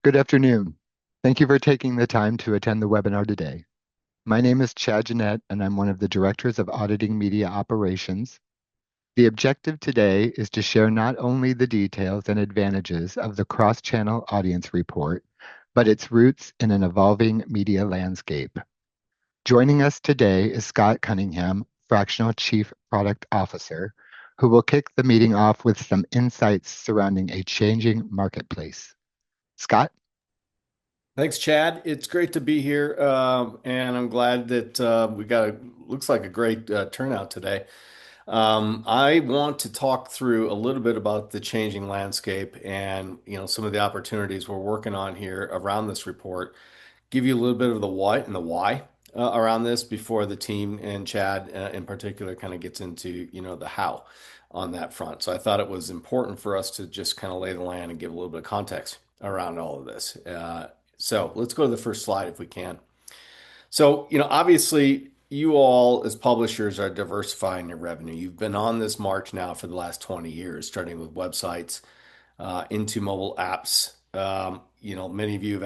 Good afternoon. Thank you for taking the time to attend the webinar today. My name is Chad Jeanette, and I'm one of the directors of Auditing Media Operations. The objective today is to share not only the details and advantages of the cross-channel audience report, but its roots in an evolving media landscape. Joining us today is Scott Cunningham, Fractional Chief Product Officer, who will kick the meeting off with some insights surrounding a changing marketplace. Scott? Thanks, Chad. It's great to be here, and I'm glad that we got looks like a great turnout today. I want to talk through a little bit about the changing landscape and some of the opportunities we're working on here around this report. Give you a little bit of the what and the why around this before the team and Chad in particular kind of gets into the how on that front. So I thought it was important for us to just kind of lay the land and give a little bit of context around all of this. So let's go to the first slide if we can. So, obviously, you all as publishers are diversifying your revenue. You've been on this march now for the last 20 years, starting with websites into mobile apps. Many of you have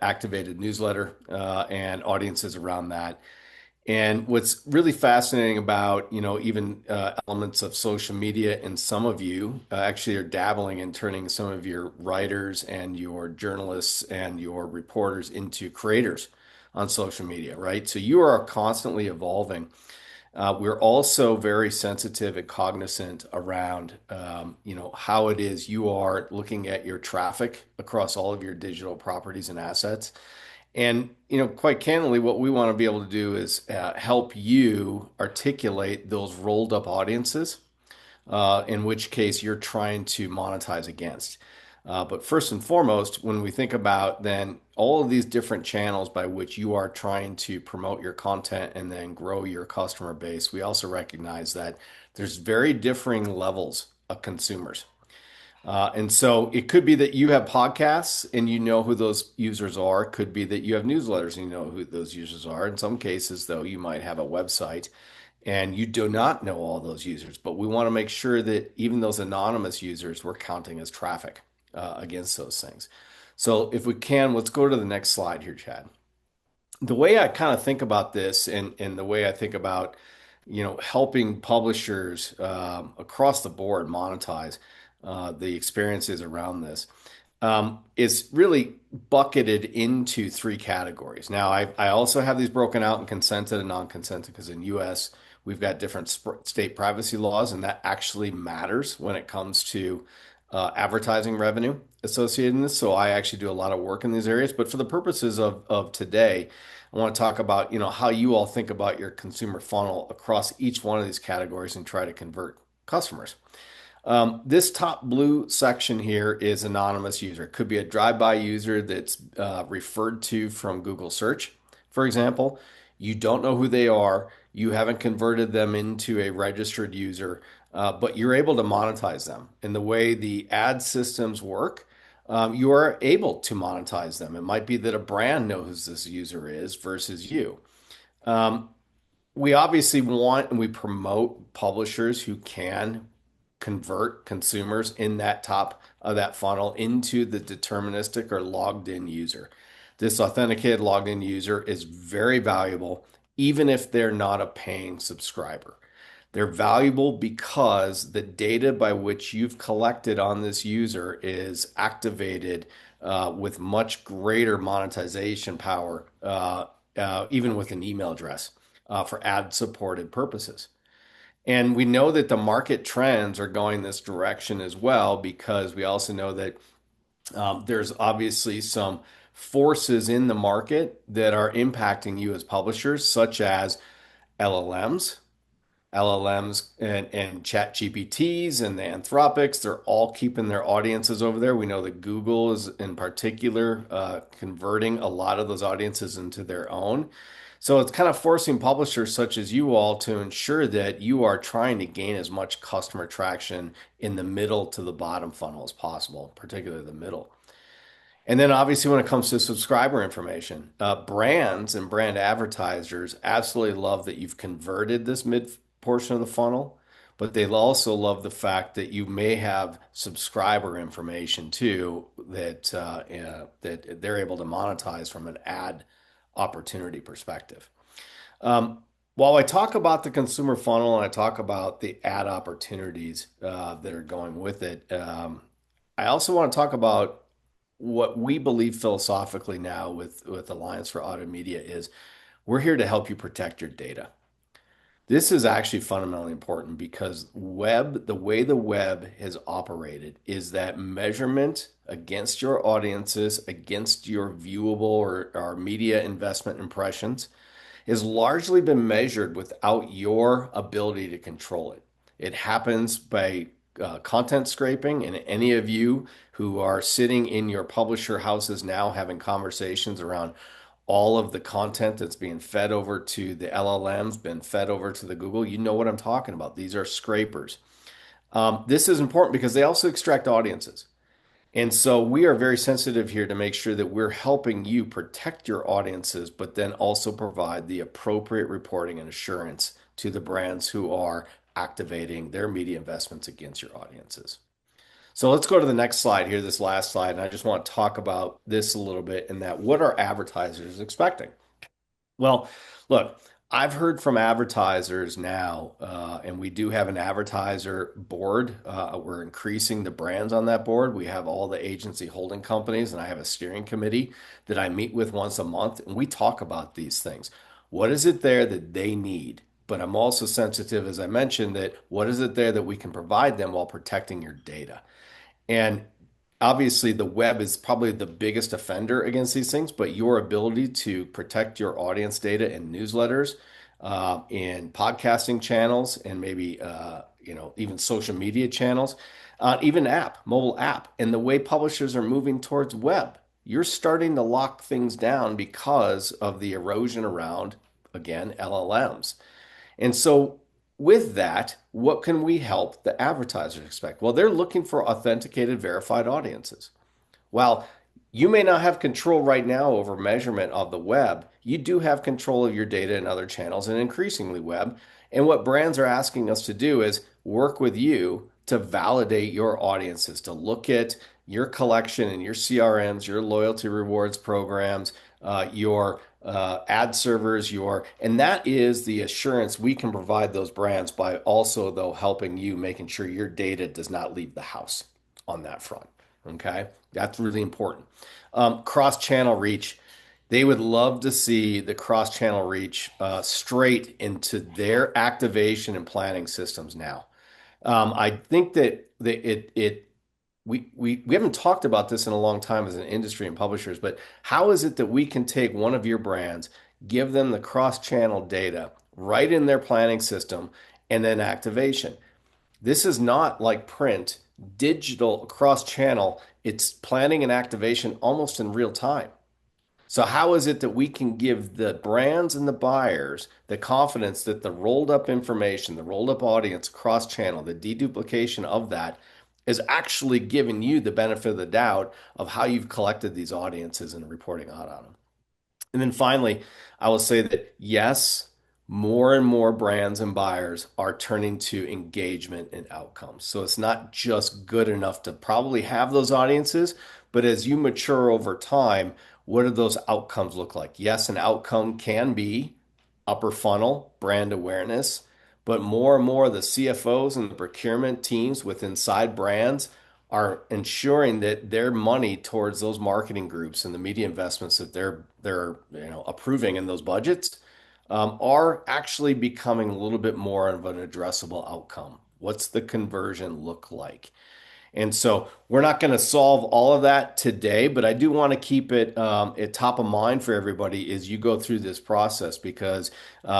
activated newsletter and audiences around that. And what's really fascinating about, even elements of social media, and some of you actually are dabbling in turning some of your writers and your journalists and your reporters into creators on social media, right? So you are constantly evolving. We're also very sensitive and cognizant around, how it is you are looking at your traffic across all of your digital properties and assets. And, quite candidly, what we want to be able to do is help you articulate those rolled up audiences, in which case you're trying to monetize against. But first and foremost, when we think about then all of these different channels by which you are trying to promote your content and then grow your customer base, we also recognize that there's very differing levels of consumers. And so it could be that you have podcasts and you know who those users are. It could be that you have newsletters and you know who those users are. In some cases, though, you might have a website and you do not know all those users. But we want to make sure that even those anonymous users we're counting as traffic against those things. So if we can, let's go to the next slide here, Chad. The way I kind of think about this and the way I think about, helping publishers across the board monetize the experiences around this is really bucketed into three categories. Now, I also have these broken out in consented and non-consented because in US we've got different state privacy laws, and that actually matters when it comes to advertising revenue associated in this. So I actually do a lot of work in these areas. But for the purposes of today, I want to talk about, how you all think about your consumer funnel across each one of these categories and try to convert customers. This top blue section here is anonymous user. It could be a drive-by user that's referred to from Google search, for example. You don't know who they are. You haven't converted them into a registered user, but you're able to monetize them. And the way the ad systems work, you are able to monetize them. It might be that a brand knows who this user is versus you. Um, we obviously want and we promote publishers who can convert consumers in that top of that funnel into the deterministic or logged in user. This authenticated logged in user is very valuable, even if they're not a paying subscriber. They're valuable because the data by which you've collected on this user is activated with much greater monetization power, even with an email address for ad supported purposes. And we know that the market trends are going this direction as well, because we also know that there's obviously some forces in the market that are impacting you as publishers, such as LLMs. LLMs and chat GPTs and the Anthropics, they're all keeping their audiences over there. We know that Google is in particular converting a lot of those audiences into their own. So it's kind of forcing publishers such as you all to ensure that you are trying to gain as much customer traction in the middle to the bottom funnel as possible, particularly the middle. And then obviously when it comes to subscriber information, brands and brand advertisers absolutely love that you've converted this mid portion of the funnel, but they also love the fact that you may have subscriber information too that they're able to monetize from an ad opportunity perspective. Um, while I talk about the consumer funnel and I talk about the ad opportunities that are going with it, I also want to talk about what we believe philosophically now with Alliance for Audio Media is we're here to help you protect your data. This is actually fundamentally important because the way the web has operated is that measurement against your audiences, against your viewable or media investment impressions has largely been measured without your ability to control it. It happens by content scraping, and any of you who are sitting in your publisher houses now having conversations around all of the content that's being fed over to the LLMs, been fed over to the Google, you know what I'm talking about. These are scrapers. This is important because they also extract audiences. And so we are very sensitive here to make sure that we're helping you protect your audiences, but then also provide the appropriate reporting and assurance to the brands who are activating their media investments against your audiences. So let's go to the next slide here, this last slide. And I just want to talk about this a little bit in that what are advertisers expecting? Well, look, I've heard from advertisers now, and we do have an advertiser board. We're increasing the brands on that board. We have all the agency holding companies, and I have a steering committee that I meet with once a month, and we talk about these things. What is it there that they need? But I'm also sensitive, as I mentioned, that what is it there that we can provide them while protecting your data? And obviously, the web is probably the biggest offender against these things, but your ability to protect your audience data in newsletters, in podcasting channels, and maybe even social media channels, even mobile app, and the way publishers are moving towards web, you're starting to lock things down because of the erosion around, again, LLMs. And so, with that, what can we help the advertisers expect? Well, they're looking for authenticated, verified audiences. While you may not have control right now over measurement of the web, you do have control of your data in other channels and increasingly web. And what brands are asking us to do is work with you to validate your audiences, to look at your collection and your CRMs, your loyalty rewards programs, your ad servers, and that is the assurance we can provide those brands by also, though, helping you making sure your data does not leave the house on that front. Okay. That's really important. Cross-channel reach. They would love to see the cross-channel reach straight into their activation and planning systems now. I think that we haven't talked about this in a long time as an industry and publishers, but how is it that we can take one of your brands, give them the cross-channel data right in their planning system, and then activation? This is not like print, digital cross-channel. It's planning and activation almost in real time. So how is it that we can give the brands and the buyers the confidence that the rolled up information, the rolled up audience cross-channel, the deduplication of that is actually giving you the benefit of the doubt of how you've collected these audiences and reporting out on them? And then finally, I will say that yes, more and more brands and buyers are turning to engagement and outcomes. So it's not just good enough to probably have those audiences, but as you mature over time, what do those outcomes look like? Yes, an outcome can be upper funnel brand awareness, but more and more the CFOs and the procurement teams with inside brands are ensuring that their money towards those marketing groups and the media investments that they're approving in those budgets are actually becoming a little bit more of an addressable outcome. What's the conversion look like? And so we're not going to solve all of that today, but I do want to keep it at top of mind for everybody as you go through this process because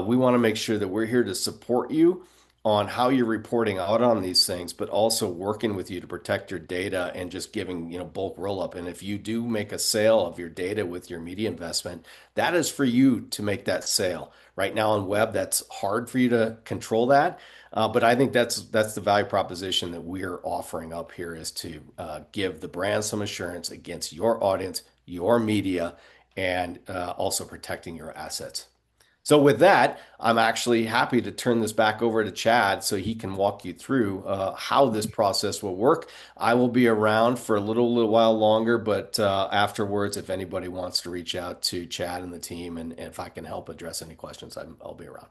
we want to make sure that we're here to support you on how you're reporting out on these things, but also working with you to protect your data and just giving, bulk roll up. And if you do make a sale of your data with your media investment, that is for you to make that sale. Right now on web, that's hard for you to control that. But I think that's the value proposition that we're offering up here is to give the brand some assurance against your audience, your media, and also protecting your assets. So with that, I'm actually happy to turn this back over to Chad so he can walk you through how this process will work. I will be around for a little while longer, but afterwards, if anybody wants to reach out to Chad and the team, and if I can help address any questions, I'll be around.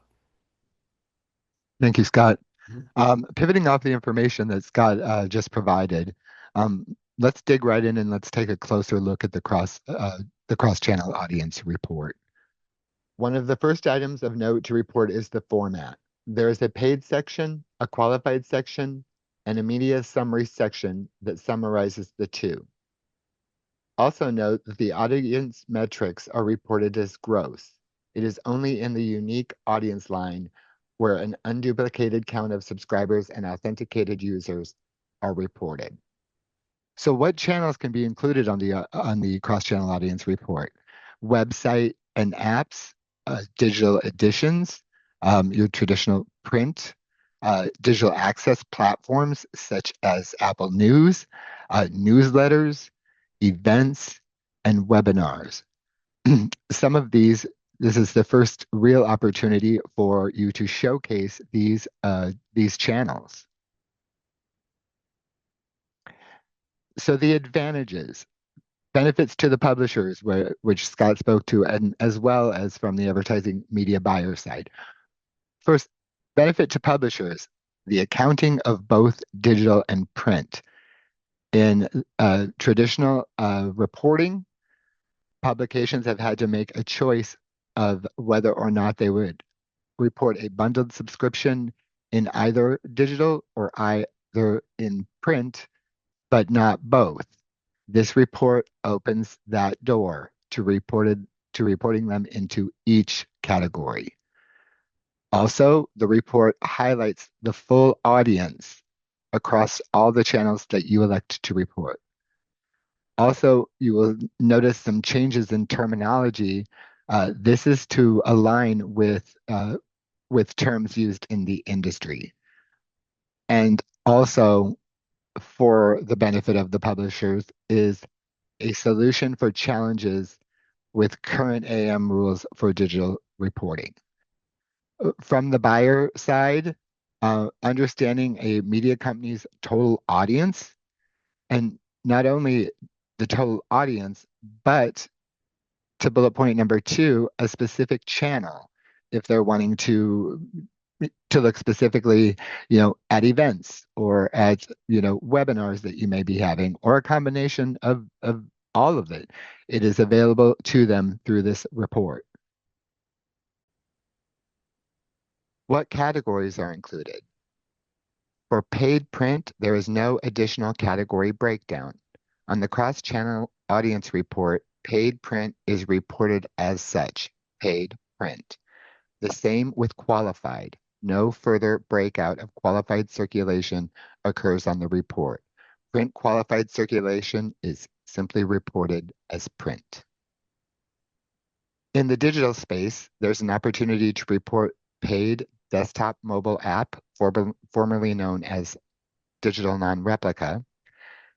Thank you, Scott. Mhm. Pivoting off the information that Scott just provided, let's dig right in and let's take a closer look at the cross-channel audience report. One of the first items of note to report is the format. There is a paid section, a qualified section, and a media summary section that summarizes the two. Also note that the audience metrics are reported as gross. It is only in the unique audience line where an unduplicated count of subscribers and authenticated users are reported. So what channels can be included on the cross-channel audience report? Website and apps, digital editions, your traditional print, digital access platforms such as Apple News, newsletters, events, and webinars. Some of this is the first real opportunity for you to showcase these channels. So the advantages, benefits to the publishers, which Scott spoke to, and as well as from the advertising media buyer side. First, benefit to publishers, the accounting of both digital and print. In traditional reporting, publications have had to make a choice of whether or not they would report a bundled subscription in either digital or either in print, but not both. This report opens that door to reporting them into each category. Also, the report highlights the full audience across all the channels that you elect to report. Also, you will notice some changes in terminology. This is to align with terms used in the industry. And also, for the benefit of the publishers, is a solution for challenges with current AAM rules for digital reporting. From the buyer side, understanding a media company's total audience, and not only the total audience, but to bullet point number two, a specific channel if they're wanting to look specifically, at events or at, webinars that you may be having, or a combination of all of it. It is available to them through this report. What categories are included? For paid print, there is no additional category breakdown. On the cross-channel audience report, paid print is reported as such, paid print. The same with qualified. No further breakout of qualified circulation occurs on the report. Print qualified circulation is simply reported as print. In the digital space, there's an opportunity to report paid desktop mobile app, formerly known as digital non-replica.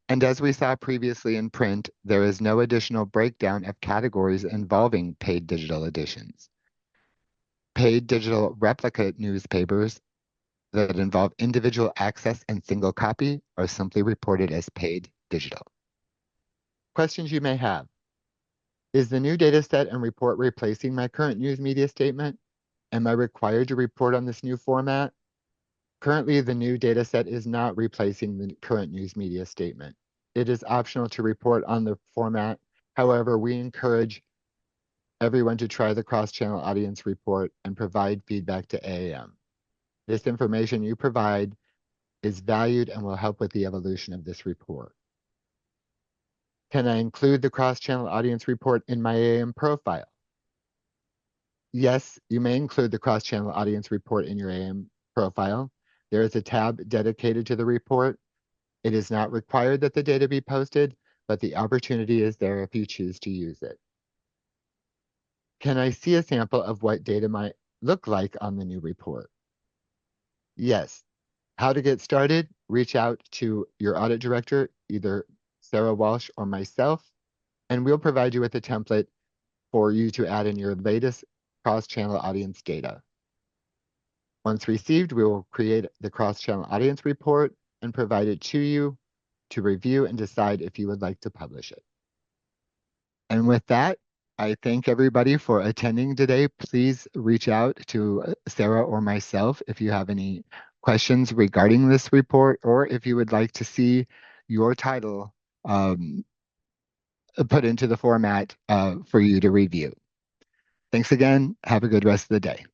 And as we saw previously in print, there is no additional breakdown of categories involving paid digital editions. Paid digital replica newspapers that involve individual access and single copy are simply reported as paid digital. Questions you may have. Is the new data set and report replacing my current news media statement? Am I required to report on this new format? Currently, the new data set is not replacing the current news media statement. It is optional to report on the format. However, we encourage everyone to try the cross-channel audience report and provide feedback to AAM. This information you provide is valued and will help with the evolution of this report. Can I include the cross-channel audience report in my AAM profile? Yes, you may include the cross-channel audience report in your AAM profile. There is a tab dedicated to the report. It is not required that the data be posted, but the opportunity is there if you choose to use it. Can I see a sample of what data might look like on the new report? Yes. How to get started? Reach out to your audit director, either Sarah Walsh or myself, and we'll provide you with a template for you to add in your latest cross-channel audience data. Once received, we will create the cross-channel audience report and provide it to you to review and decide if you would like to publish it. And with that, I thank everybody for attending today. Please reach out to Sarah or myself if you have any questions regarding this report, or if you would like to see your title put into the format for you to review. Thanks again. Have a good rest of the day.